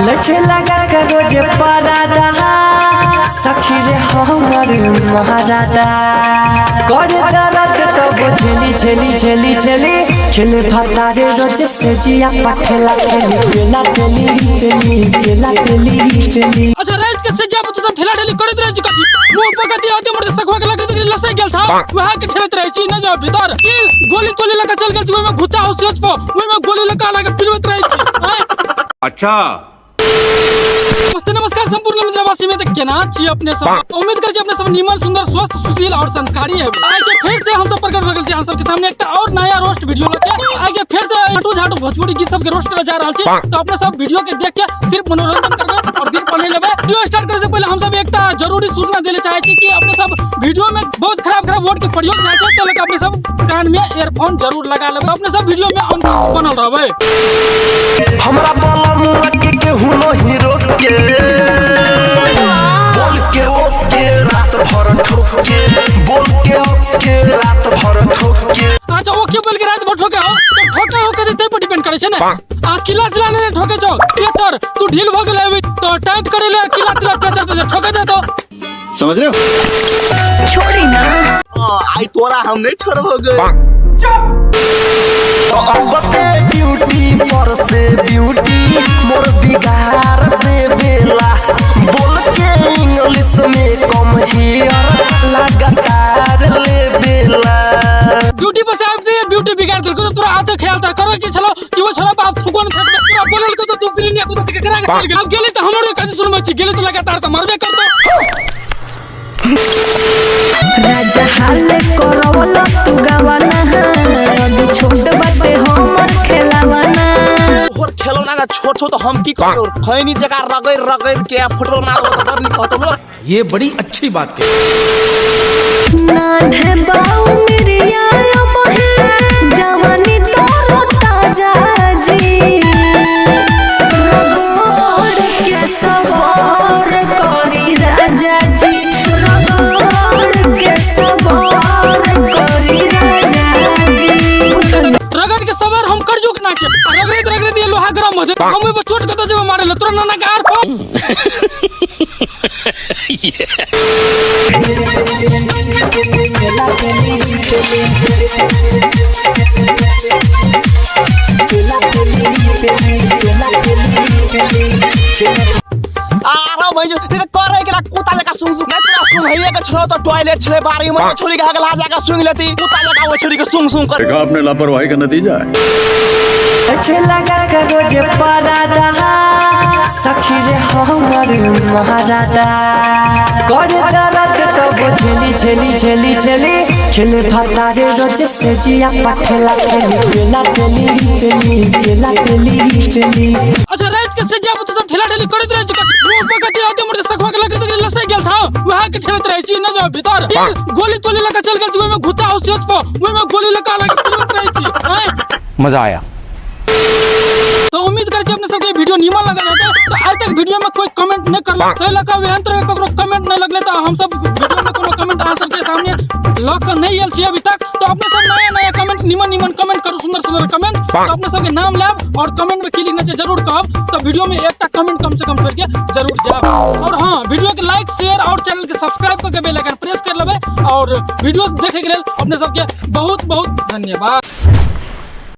Lace लगा कर रोज परादा सखी रे हमर महाराजा कर दर्द तब झेली झेली झेली झेली खेले भतारे रोज से जिया पठेला खेली बेला तेली तेली बेला तेली तेली। अच्छा रात के सज्जा पर सब ठेला ठेली करत रहे कथि मुंह पकति आते मोर सकवा के लगत लसै गेल छ वहा के ठेलत रहे छी न जाओ भीतर की गोली तोली लगा चल गेल छी ओय में घुचा हो सोच पो ओय में गोली लगा लगा फिरवत रहे छी। अच्छा नमस्कार संपूर्ण मित्रवासी में तो केना छी अपने सब उम्मीद कर छी अपने सब निमन सुंदर स्वस्थ सुशील और संस्कारी है। आगे फिर से हम सब प्रकट हो गेल छी हम सब के सामने एक और नया रोस्ट वीडियो लेके आगे फिर से हटू झाटू भोजपुरी गीत सब के रोस्ट करे जा रहल छी। तो अपने सब वीडियो के देख के सिर्फ मनोरंजन करबे और दिल पर नहीं लेबे। वीडियो स्टार्ट करे से पहले हम सब एकटा जरूरी सूचना देले चाहे छी कि अपने सब वीडियो में बहुत खराब वर्ड के प्रयोग ना छै तो अपने सब कान में ईयरफोन जरूर लगा लेबे अपने सब वीडियो में बनल रहबे। हमरा बोला मुआ के केहू नहीं रोके बोल के ओके रात भर ठोके बोल के ओके रात भर ठोके। अच्छा ओके बोल के रात भर ठोके हो तो ठोके हो के ते पर डिपेंड करे छै ना आ किला तिला ने ठोके छो प्रेशर तू ढील भ गेले तो टाइट करे ले किला तिला प्रेशर तो ठोके दे तो समझ रहे हो छोड़ी ना आई तोरा हम नहीं छोड़बोगे अबते ब्यूटी पर से ब्यूटी मोर बिगाड़ दे बेला बोल के इंग्लिश में कम हियर लगातार ले बेला ब्यूटी पर से आते ब्यूटी बिगाड़ दे तो तोरा आते ख्याल था करो कि चलो कि वो छोरा बाप थुकोन फेंक पूरा बोलल को तो तू बिलिनिया को तो करा के चल गेल अब गेले तो हमरो कथि सुनबै छी गेले तो लगातार तो मारबे करतो राजा हाल करवला तू गावाना अभी छोट बाटे हमर खेलावाना और खेलौना ना छोट छोट हम की करो खैनी जगह रगड़ रगड़ के फुटबॉल मारो तो बड़ निक कहतो लोग ये बड़ी अच्छी बात कही। नान्हे बाऊ मिरिया मोहे जवानी तो रोटा जाजी रगड़ के सवार करी राजा जी रगड़ के सवार करी राजा जी। रगड़ के सवार हम कर जुक ना के रगड़े रगड़े ये लोहा गरम हो जाए हम पे चोट के तो जब मारे ले तुरंत ना कार पर आरो भाई जो ते करे के कुत्ता जका सुंग सुंग मैं तेरा सुंग हइए के छलो तो टॉयलेट छले बारी में छोरी के हगला जाके सुंग लेती कुत्ता जका वो छोरी के सुंग सुंग कर देखा आपने लापरवाही का नतीजा है। अच्छे लगा कर रोज परादा सखी रे हमर महाराजा कर दर्द तब झेली झेली झेली झेली खेले भतारे रोज से जिया पठेला खेली बेला तेली तेली बेला तेली तेली। अच्छा रात के सज्जा पर सब ठेला ठेली करत रहे कथि मुंह पकति आते मोर सकवा के लगत लसै गेल छ वहा के ठेलत रहे छी न जाओ भीतर गोली तोली लगा चल गेल छी ओय में घुचा हो सोच पो ओय में गोली लगा लगा फिरवत रहे छी मजा आया। तो उम्मीद कर छी अपने सबके वीडियो नीमन लगा रहते तो आज तक वीडियो में कोई कमेंट नहीं करला तो लगा वेहन तरह ककरो कमेंट नहीं लगले तो हम सब वीडियो में कोनो कमेंट आ सबके सामने लग कर नहीं आयल छी अभी तक तो अपने सब नया नया कमेंट नीमन कमेंट करू सुंदर सुंदर कमेंट तो अपने सबके नाम लेब और कमेंट में की लिखना चाहिए जरूर कहब तो वीडियो में एकटा कमेंट कम से कम छोड़ के जरूर जाब और हां वीडियो के लाइक शेयर और चैनल के सब्सक्राइब करके बेल आइकन प्रेस कर लेबे और वीडियो देखे के लेल अपने सबके बहुत बहुत धन्यवाद।